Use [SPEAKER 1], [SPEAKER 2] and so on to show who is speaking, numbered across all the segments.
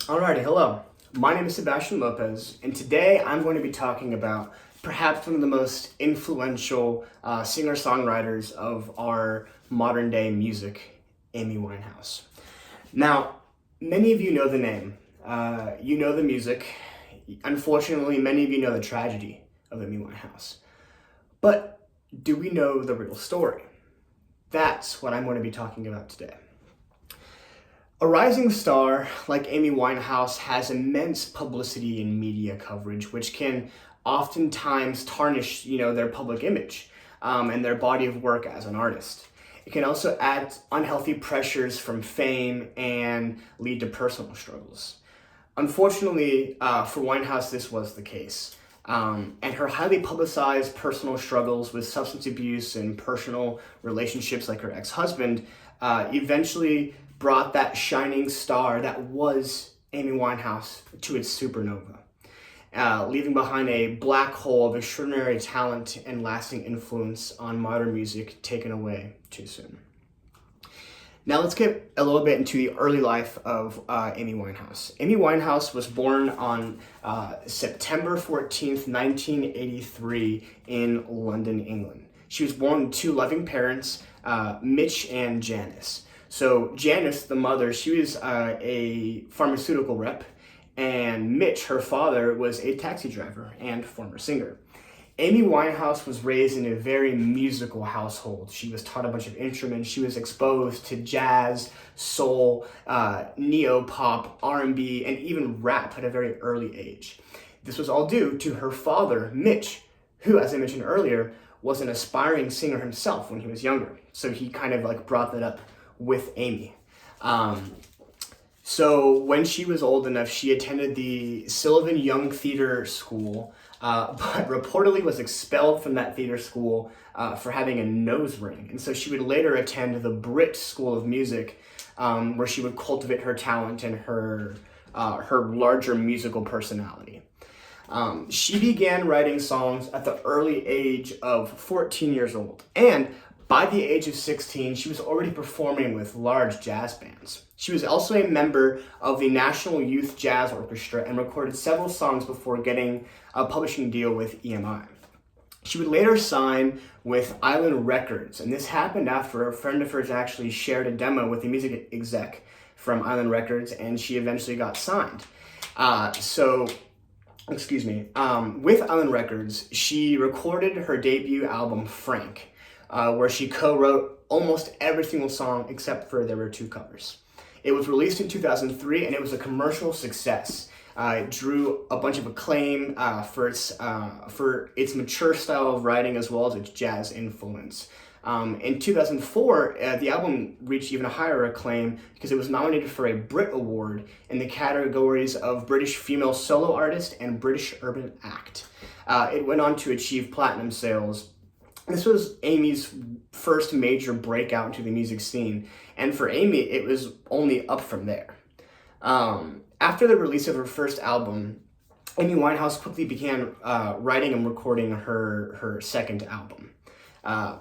[SPEAKER 1] Alrighty, hello. My name is Sebastian Lopez, and today I'm going to be talking about perhaps one of the most influential singer-songwriters of our modern day music, Amy Winehouse. Now, many of you know the name, you know the music. Unfortunately, many of you know the tragedy of Amy Winehouse. But do we know the real story? That's what I'm going to be talking about today. A rising star like Amy Winehouse has immense publicity and media coverage, which can oftentimes tarnish, their public image and their body of work as an artist. It can also add unhealthy pressures from fame and lead to personal struggles. Unfortunately, for Winehouse, this was the case. And her highly publicized personal struggles with substance abuse and personal relationships like her ex-husband eventually brought that shining star that was Amy Winehouse to its supernova, leaving behind a black hole of extraordinary talent and lasting influence on modern music taken away too soon. Now let's get a little bit into the early life of Amy Winehouse. Amy Winehouse was born on September 14th, 1983 in London, England. She was born to loving parents, Mitch and Janice. So Janice, the mother, she was a pharmaceutical rep, and Mitch, her father, was a taxi driver and former singer. Amy Winehouse was raised in a very musical household. She was taught a bunch of instruments. She was exposed to jazz, soul, neo-pop, R&B, and even rap at a very early age. This was all due to her father, Mitch, who, as I mentioned earlier, was an aspiring singer himself when he was younger. So he kind of brought that up with Amy. So when she was old enough, she attended the Sylvan Young Theatre School, but reportedly was expelled from that theater school for having a nose ring. And so she would later attend the Brit School of Music, where she would cultivate her talent and her larger musical personality. She began writing songs at the early age of 14 years old, and by the age of 16, she was already performing with large jazz bands. She was also a member of the National Youth Jazz Orchestra and recorded several songs before getting a publishing deal with EMI. She would later sign with Island Records, and this happened after a friend of hers actually shared a demo with a music exec from Island Records, and she eventually got signed. With Island Records, she recorded her debut album, Frank, where she co-wrote almost every single song except for there were two covers. It was released in 2003 and it was a commercial success. It drew a bunch of acclaim for its mature style of writing as well as its jazz influence. In 2004, the album reached even higher acclaim because it was nominated for a Brit Award in the categories of British Female Solo Artist and British Urban Act. It went on to achieve platinum sales. This was Amy's first major breakout into the music scene, and for Amy, it was only up from there. After the release of her first album, Amy Winehouse quickly began writing and recording her second album.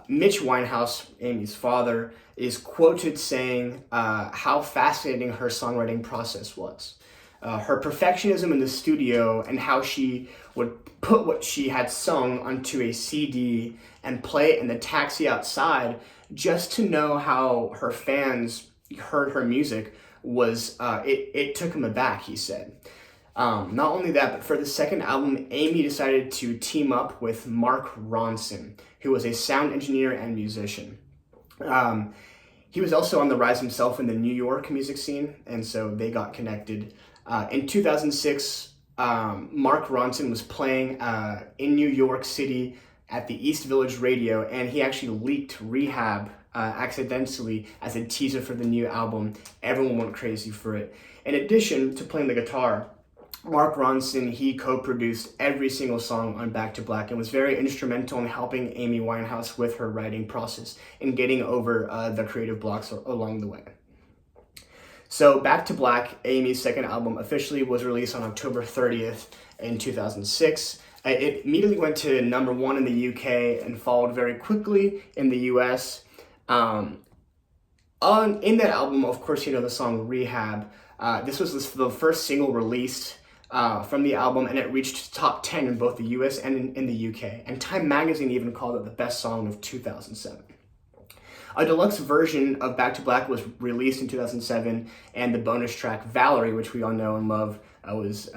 [SPEAKER 1] Mitch Winehouse, Amy's father, is quoted saying how fascinating her songwriting process was. Her perfectionism in the studio and how she would put what she had sung onto a CD and play it in the taxi outside just to know how her fans heard her music was, it took him aback, he said. Not only that, but for the second album, Amy decided to team up with Mark Ronson, who was a sound engineer and musician. He was also on the rise himself in the New York music scene, and so they got connected. In 2006, Mark Ronson was playing in New York City at the East Village Radio, and he actually leaked Rehab accidentally as a teaser for the new album. Everyone went crazy for it. In addition to playing the guitar, Mark Ronson, he co-produced every single song on Back to Black and was very instrumental in helping Amy Winehouse with her writing process and getting over the creative blocks along the way. So Back to Black, Amy's second album, officially was released on October 30th in 2006. It immediately went to number 1 in the UK and followed very quickly in the US. In that album, of course, you know the song Rehab. This was the first single released from the album, and it reached top 10 in both the US and in the UK. And Time Magazine even called it the best song of 2007. A deluxe version of Back to Black was released in 2007, and the bonus track Valerie, which we all know and love, was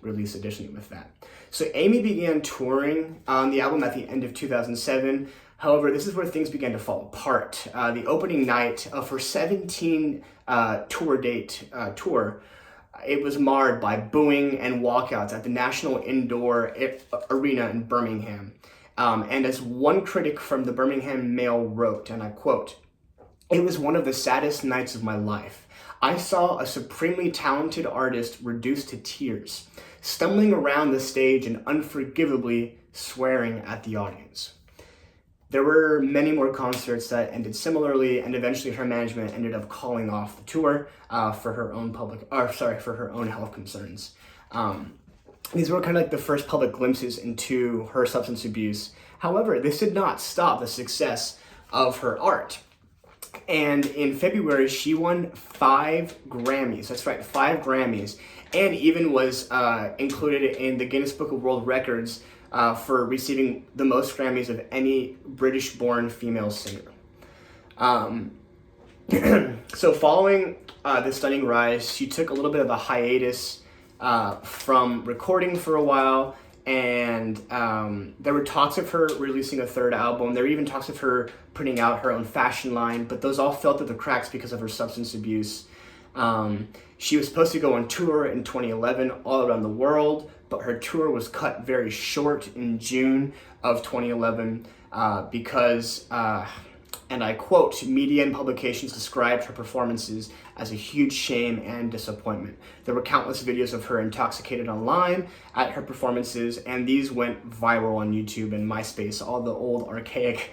[SPEAKER 1] released additionally with that. So Amy began touring on the album at the end of 2007. However, this is where things began to fall apart. The opening night of her 17 tour, it was marred by booing and walkouts at the National Indoor Arena in Birmingham. And as one critic from the Birmingham Mail wrote, and I quote, "It was one of the saddest nights of my life. I saw a supremely talented artist reduced to tears, stumbling around the stage and unforgivably swearing at the audience." There were many more concerts that ended similarly, and eventually her management ended up calling off the tour for her own health concerns. These were kind of like the first public glimpses into her substance abuse. However, this did not stop the success of her art. And in February, she won 5 Grammys. That's right, 5 Grammys. And even was included in the Guinness Book of World Records for receiving the most Grammys of any British-born female singer. So following this stunning rise, she took a little bit of a hiatus from recording for a while, and there were talks of her releasing a 3rd album. There were even talks of her putting out her own fashion line, but those all fell through the cracks because of her substance abuse. She was supposed to go on tour in 2011 all around the world, but her tour was cut very short in June of 2011 because, and I quote, "media and publications described her performances as a huge shame and disappointment. There were countless videos of her intoxicated online at her performances, and these went viral on YouTube and MySpace, all the old archaic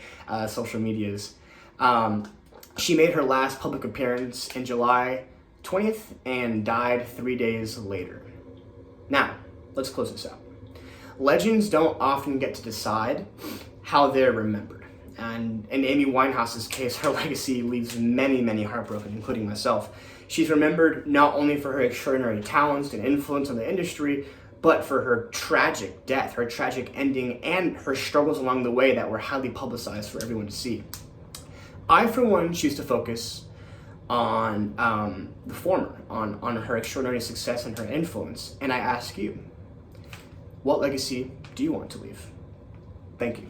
[SPEAKER 1] social medias." She made her last public appearance in July 20th and died 3 days later. Now, let's close this out. Legends don't often get to decide how they're remembered. And in Amy Winehouse's case, her legacy leaves many, many heartbroken, including myself. She's remembered not only for her extraordinary talents and influence on the industry, but for her tragic death, her tragic ending, and her struggles along the way that were highly publicized for everyone to see. I, for one, choose to focus on the former, on her extraordinary success and her influence. And I ask you, what legacy do you want to leave? Thank you.